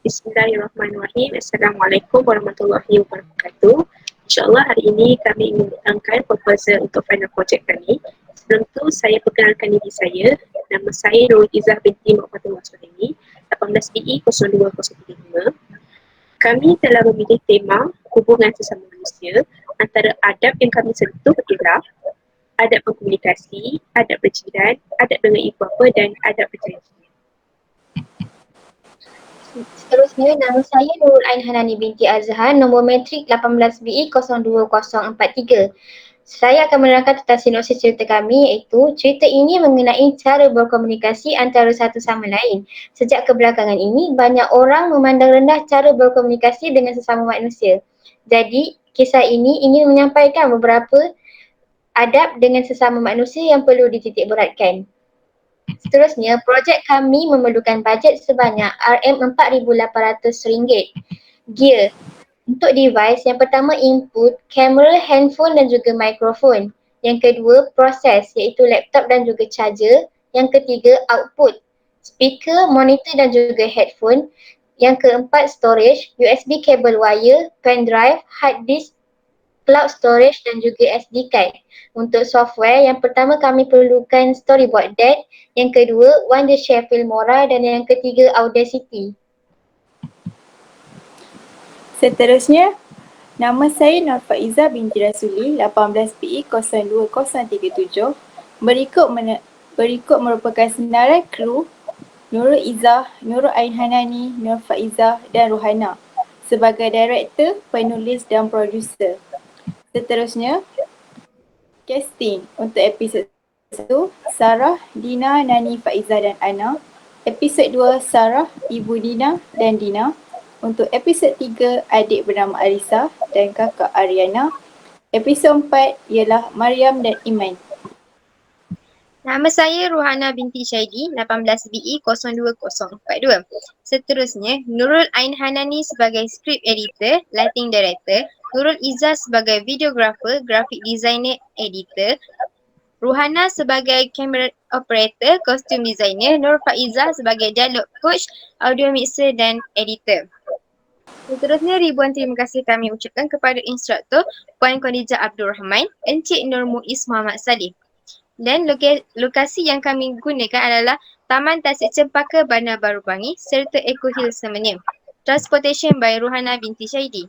Bismillahirrahmanirrahim. Assalamualaikum warahmatullahi wabarakatuh. InsyaAllah hari ini kami ingin mengangkat proposal untuk final project kami. Sebelum itu saya perkenalkan diri saya. Nama saya Nurul Izzah binti Muhammadullah Suhaimi, 18 BE 02035. Kami telah memilih tema hubungan sesama manusia antara adab yang kami sentuh ialah adab berkomunikasi, adab berjiran, adab dengan ibu bapa dan adab berjanji. Seterusnya, nama saya Nurul Ain Hanani binti Azhar, nombor matrik 18BE 02043. Saya akan menerangkan tentang sinopsis cerita kami, iaitu cerita ini mengenai cara berkomunikasi antara satu sama lain. Sejak kebelakangan ini, banyak orang memandang rendah cara berkomunikasi dengan sesama manusia. Jadi, kisah ini ingin menyampaikan beberapa adab dengan sesama manusia yang perlu dititik beratkan. Seterusnya, projek kami memerlukan bajet sebanyak RM4,800. Gear. Untuk device, yang pertama input, kamera, handphone dan juga mikrofon. Yang kedua, proses iaitu laptop dan juga charger. Yang ketiga, output, speaker, monitor dan juga headphone. Yang keempat, storage, USB cable wire, pen drive, hard disk, cloud storage dan juga SD card. Untuk software, yang pertama kami perlukan Storyboard Deck, yang kedua Wondershare Filmora dan yang ketiga Audacity. Seterusnya, nama saya Nur Faizah binti Rasuli, 18PE 02037. Berikut merupakan senarai kru Nurul Izzah, Nurul Ain Hanani, Nur Faizah dan Ruhana sebagai director, penulis dan producer. Seterusnya, casting untuk episod 1, Sarah, Dina, Nani, Faizah dan Ana. Episod 2, Sarah, Ibu Dina dan Dina. Untuk episod 3, adik bernama Arisa dan kakak Ariana. Episod 4 ialah Mariam dan Iman. Nama saya Ruhana binti Syaidi, 18BE 02042. Seterusnya, Nurul Ain Hanani sebagai script editor, lighting director, Nurul Izzah sebagai videographer, graphic designer, editor, Ruhana sebagai camera operator, costume designer, Nur Faizah sebagai dialog coach, audio mixer dan editor. Seterusnya, ribuan terima kasih kami ucapkan kepada instruktor Puan Khadijah Abdul Rahman, Encik Nur Muiz Muhammad Salih. Dan lokasi yang kami gunakan adalah Taman Tasik Cempaka, Bandar Baru Bangi serta Eco Hill Semenyim. Transportation by Ruhana binti Syaidi.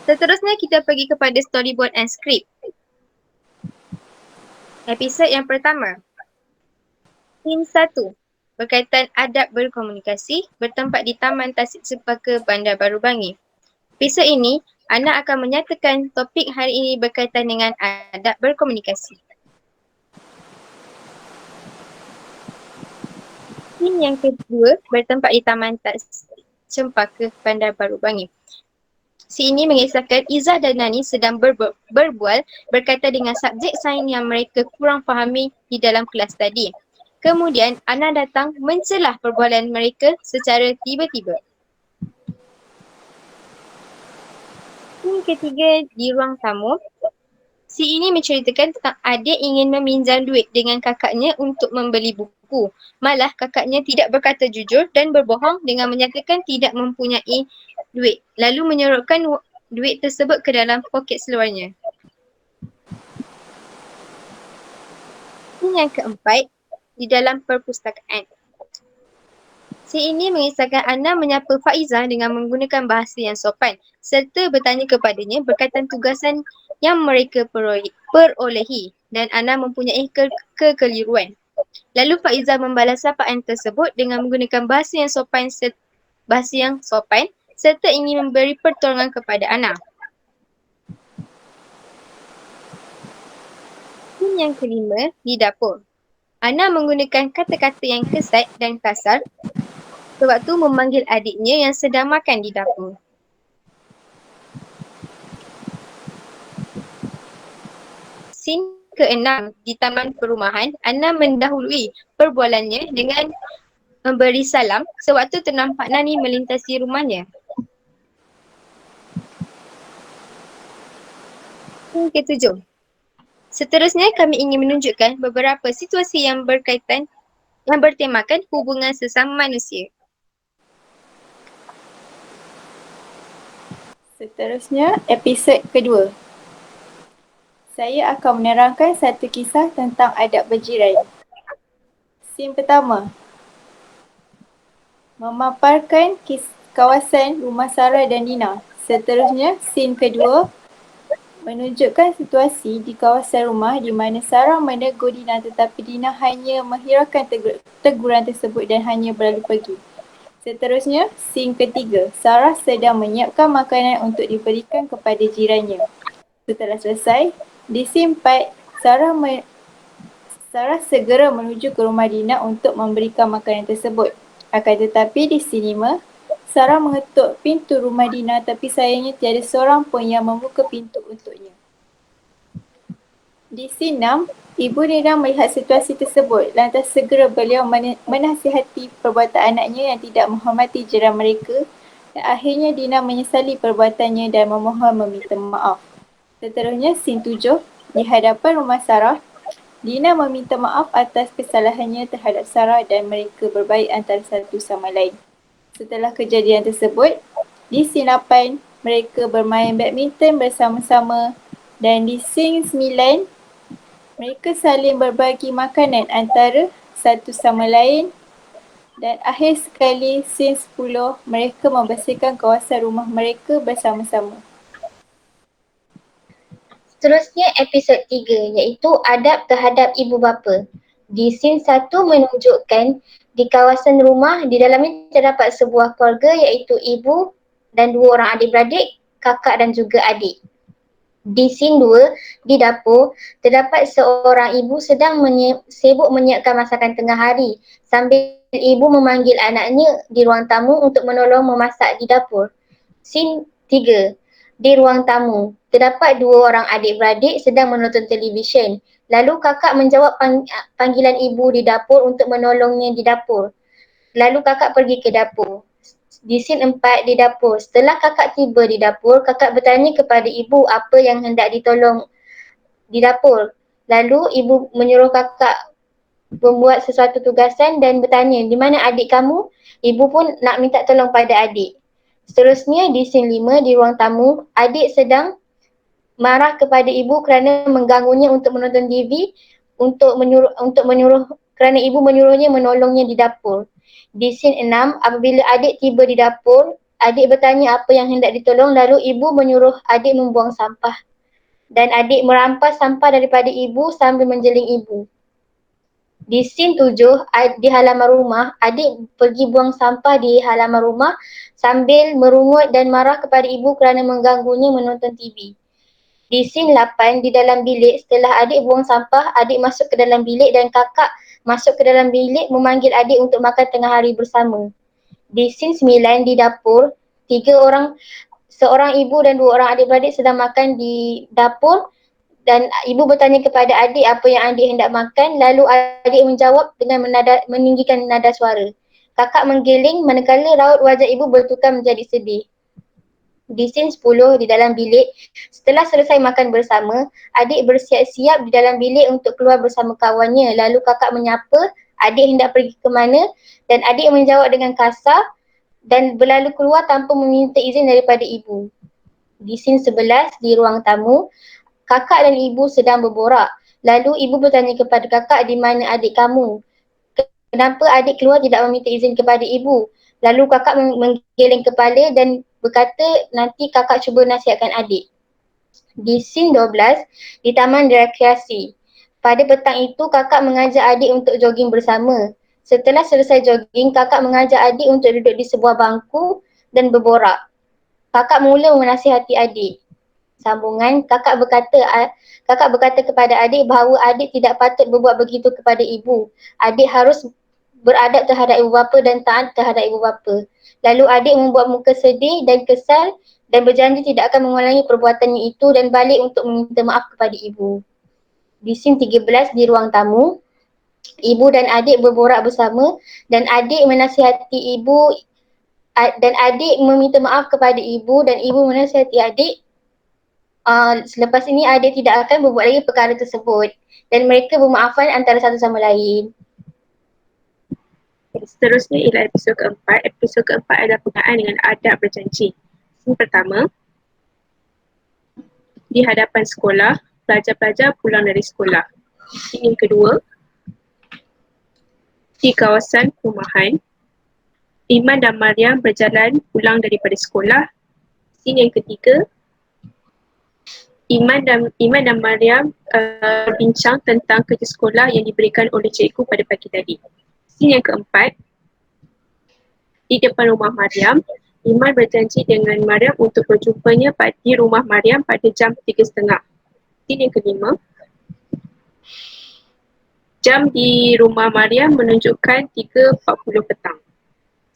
Seterusnya kita pergi kepada storyboard and script. Episod yang pertama. Scene 1. Berkaitan adab berkomunikasi bertempat di Taman Tasik Cempaka, Bandar Baru Bangi. Episod ini, Ana akan menyatakan topik hari ini berkaitan dengan adab berkomunikasi. Scene yang kedua bertempat di Taman Tasik Cempaka, Bandar Baru Bangi. Scene ini mengisahkan Izzah dan Nani sedang berbual berkaitan dengan subjek sains yang mereka kurang fahami di dalam kelas tadi. Kemudian, Ana datang mencelah perbualan mereka secara tiba-tiba. Scene ketiga di ruang tamu. Si ini menceritakan tentang adik ingin meminjam duit dengan kakaknya untuk membeli buku. Malah kakaknya tidak berkata jujur dan berbohong dengan menyatakan tidak mempunyai duit. Lalu menyorotkan duit tersebut ke dalam poket seluarnya. Scene yang keempat di dalam perpustakaan. Si ini mengisahkan Ana menyapa Faizah dengan menggunakan bahasa yang sopan serta bertanya kepadanya berkaitan tugasan yang mereka perolehi dan Ana mempunyai kekeliruan. Lalu Faizah membalas sapaan tersebut dengan menggunakan bahasa yang sopan serta ingin memberi pertolongan kepada Ana. Scene yang kelima di dapur. Ana menggunakan kata-kata yang kesat dan kasar sewaktu memanggil adiknya yang sedang makan di dapur. Scene ke-6 di taman perumahan, Ana mendahului perbualannya dengan memberi salam sewaktu ternampak Nani melintasi rumahnya. Scene ke-7. Seterusnya kami ingin menunjukkan beberapa situasi yang berkaitan yang bertemakan hubungan sesama manusia. Seterusnya, episod kedua. Saya akan menerangkan satu kisah tentang adab berjiran. Scene pertama, memaparkan kawasan rumah Sarah dan Dina. Seterusnya, scene kedua, menunjukkan situasi di kawasan rumah di mana Sarah menegur Dina tetapi Dina hanya menghiraukan teguran tersebut dan hanya berlalu pergi. Seterusnya, scene ketiga, Sarah sedang menyiapkan makanan untuk diberikan kepada jirannya. Setelah selesai, di scene 4, Sarah segera menuju ke rumah Dina untuk memberikan makanan tersebut. Akan tetapi di scene 5, Sarah mengetuk pintu rumah Dina tapi sayangnya tiada seorang pun yang membuka pintu untuknya. Di scene 6, Ibu Dina melihat situasi tersebut lantas segera beliau menasihati perbuatan anaknya yang tidak menghormati jiran mereka dan akhirnya Dina menyesali perbuatannya dan memohon meminta maaf. Seterusnya, scene 7, di hadapan rumah Sarah, Dina meminta maaf atas kesalahannya terhadap Sarah dan mereka berbaik antara satu sama lain. Setelah kejadian tersebut, di scene 8, mereka bermain badminton bersama-sama dan di scene 9, mereka saling berbagi makanan antara satu sama lain dan akhir sekali scene 10, mereka membersihkan kawasan rumah mereka bersama-sama. Seterusnya episod 3 iaitu adab terhadap ibu bapa. Di scene 1 menunjukkan di kawasan rumah di dalamnya terdapat sebuah keluarga iaitu ibu dan dua orang adik-beradik, kakak dan juga adik. Di scene 2, di dapur, terdapat seorang ibu sedang sibuk menyiapkan masakan tengah hari sambil ibu memanggil anaknya di ruang tamu untuk menolong memasak di dapur. Scene 3, di ruang tamu, terdapat dua orang adik-beradik sedang menonton televisyen. Lalu kakak menjawab panggilan ibu di dapur untuk menolongnya di dapur. Lalu kakak pergi ke dapur. Di scene 4 di dapur, setelah kakak tiba di dapur, kakak bertanya kepada ibu apa yang hendak ditolong di dapur. Lalu ibu menyuruh kakak membuat sesuatu tugasan dan bertanya, di mana adik kamu? Ibu pun nak minta tolong pada adik. Seterusnya di scene 5 di ruang tamu, adik sedang marah kepada ibu kerana mengganggunya untuk menonton TV untuk menyuruh kerana ibu menyuruhnya menolongnya di dapur. Di scene 6, apabila adik tiba di dapur, adik bertanya apa yang hendak ditolong lalu ibu menyuruh adik membuang sampah dan adik merampas sampah daripada ibu sambil menjeling ibu. Di scene 7, di halaman rumah, adik pergi buang sampah di halaman rumah sambil merungut dan marah kepada ibu kerana mengganggunya menonton TV. Di scene 8, di dalam bilik, setelah adik buang sampah, adik masuk ke dalam bilik dan kakak masuk ke dalam bilik memanggil adik untuk makan tengah hari bersama. Di scene 9, di dapur, seorang ibu dan dua orang adik-beradik sedang makan di dapur dan ibu bertanya kepada adik apa yang adik hendak makan, lalu adik menjawab dengan meninggikan nada suara. Kakak menggeling manakala raut wajah ibu bertukar menjadi sedih. Di scene 10, di dalam bilik, setelah selesai makan bersama, adik bersiap-siap di dalam bilik untuk keluar bersama kawannya. Lalu kakak menyapa, adik hendak pergi ke mana dan adik menjawab dengan kasar dan berlalu keluar tanpa meminta izin daripada ibu. Di scene 11, di ruang tamu, kakak dan ibu sedang berborak. Lalu ibu bertanya kepada kakak, di mana adik kamu? Kenapa adik keluar tidak meminta izin kepada ibu? Lalu kakak menggeleng kepala dan berkata nanti kakak cuba nasihatkan adik. Di scene 12, di taman rekreasi. Pada petang itu kakak mengajak adik untuk jogging bersama. Setelah selesai jogging, kakak mengajak adik untuk duduk di sebuah bangku dan berborak. Kakak mula menasihati adik. Sambungan, kakak berkata kepada adik bahawa adik tidak patut berbuat begitu kepada ibu. Adik harus beradab terhadap ibu bapa dan taat terhadap ibu bapa. Lalu adik membuat muka sedih dan kesal dan berjanji tidak akan mengulangi perbuatannya itu dan balik untuk meminta maaf kepada ibu. Di scene 13, di ruang tamu, ibu dan adik berborak bersama dan adik menasihati ibu dan adik meminta maaf kepada ibu dan ibu menasihati adik. Selepas ini adik tidak akan berbuat lagi perkara tersebut dan mereka bermaafan antara satu sama lain. Seterusnya ialah episod keempat. Episod keempat adalah berkenaan dengan adab berjanji. Yang pertama, di hadapan sekolah, pelajar-pelajar pulang dari sekolah. Yang kedua, di kawasan perumahan, Iman dan Mariam berjalan pulang daripada sekolah. Scene yang ketiga, Iman dan Mariam bincang tentang kerja sekolah yang diberikan oleh cikgu pada pagi tadi. Scene yang keempat, di depan rumah Mariam, Iman berjanji dengan Mariam untuk berjumpanya di rumah Mariam pada jam 3.30. Scene yang kelima, jam di rumah Mariam menunjukkan 3.40 petang.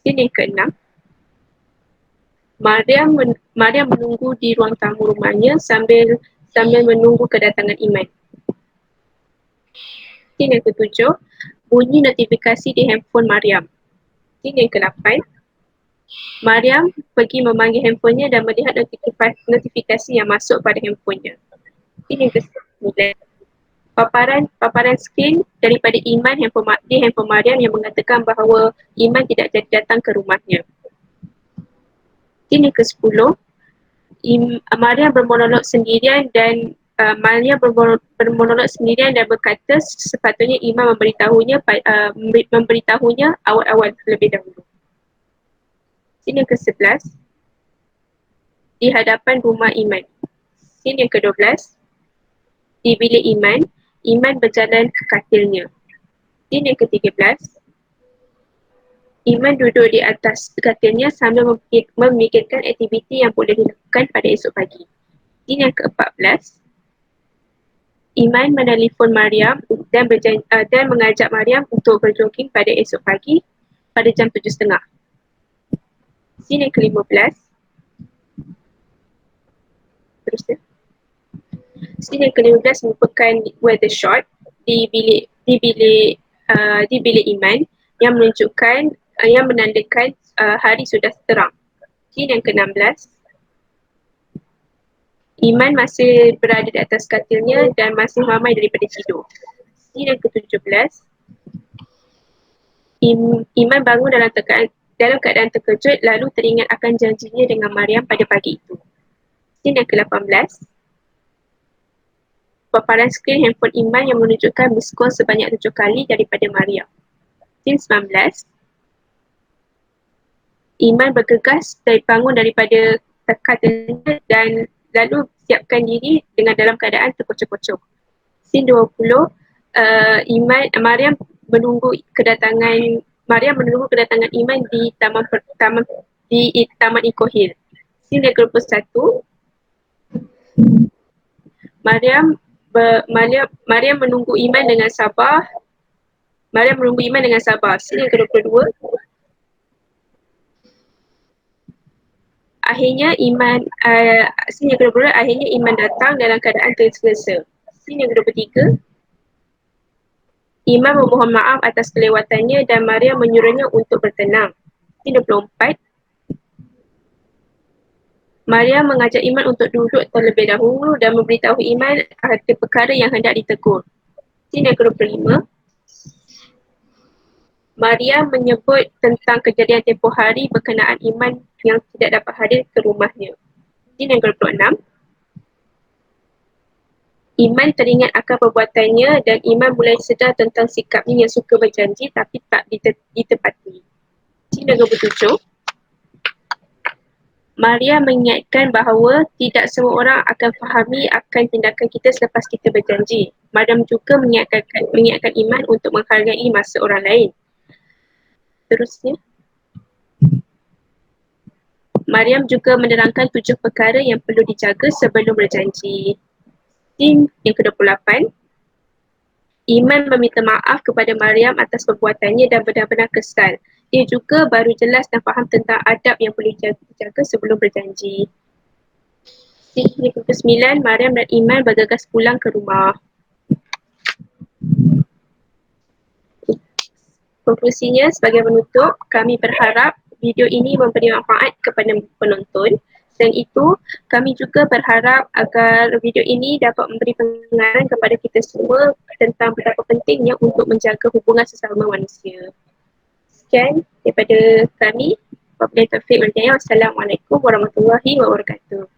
Scene yang keenam, Mariam menunggu di ruang tamu rumahnya sambil menunggu kedatangan Iman. Scene yang ketujuh, bunyi notifikasi di handphone Mariam. Scene yang ke-8, Mariam pergi memanggil handphonenya dan melihat notifikasi yang masuk pada handphonenya. Scene yang ke-9, paparan skrin daripada Iman di handphone Mariam yang mengatakan bahawa Iman tidak datang ke rumahnya. Scene yang ke-10, Mariam bermonolog sendirian dan berkata sepatutnya Iman memberitahunya awal-awal terlebih dahulu. Scene yang ke-11, di hadapan rumah Iman. Scene yang ke-12, di bilik Iman berjalan ke katilnya. Scene yang ke-13, Iman duduk di atas katilnya sambil memikirkan aktiviti yang boleh dilakukan pada esok pagi. Scene yang ke-14, Iman menelefon Mariam dan mengajak Mariam untuk berjogging pada esok pagi pada jam 7.30. Scene yang ke-15, terusnya. Scene yang ke-15 merupakan weather shot di bilik Iman yang menandakan hari sudah terang. Scene yang ke-16, Iman masih berada di atas katilnya dan masih ramai daripada tidur. Scene yang ke-17, Iman bangun dalam keadaan terkejut lalu teringat akan janjinya dengan Mariam pada pagi itu. Scene yang ke-18, paparan skrin handphone Iman yang menunjukkan miss call sebanyak 7 kali daripada Mariam. Scene 19, Iman bergegas bangun daripada katilnya dan lalu siapkan diri dalam keadaan terkocok-kocok. Scene 20, Mariam menunggu kedatangan Iman di Taman Eco Hill. Scene yang ke-21, Mariam menunggu Iman dengan sabar. Scene yang ke-22, akhirnya Iman datang dalam keadaan tergesa. Scene yang ke-23, Iman memohon maaf atas kelewatannya dan Mariam menyuruhnya untuk bertenang. Scene 24, Mariam mengajak Iman untuk duduk terlebih dahulu dan memberitahu Iman ada perkara yang hendak ditegur. Scene yang ke-25, Mariam menyebut tentang kejadian tempoh hari berkenaan Iman yang tidak dapat hadir ke rumahnya. Scene yang ke-26, Iman teringat akan perbuatannya dan Iman mulai sedar tentang sikapnya yang suka berjanji tapi tak ditepati. Scene yang ke-27, Maria mengingatkan bahawa tidak semua orang akan fahami akan tindakan kita selepas kita berjanji. Mariam juga mengingatkan Iman untuk menghargai masa orang lain. Terusnya, Mariam juga menerangkan 7 perkara yang perlu dijaga sebelum berjanji. Scene yang ke-28, Iman meminta maaf kepada Mariam atas perbuatannya dan benar-benar kesal. Dia juga baru jelas dan faham tentang adab yang perlu dijaga sebelum berjanji. Scene yang ke-9, Mariam dan Iman bergegas pulang ke rumah. Konklusinya, sebagai penutup, kami berharap video ini memberi manfaat kepada penonton. Selain itu, kami juga berharap agar video ini dapat memberi pengajaran kepada kita semua tentang betapa pentingnya untuk menjaga hubungan sesama manusia. Sekian. sekian daripada kami. Wabillahi taufiq wal hidayah. Wassalamualaikum warahmatullahi wabarakatuh.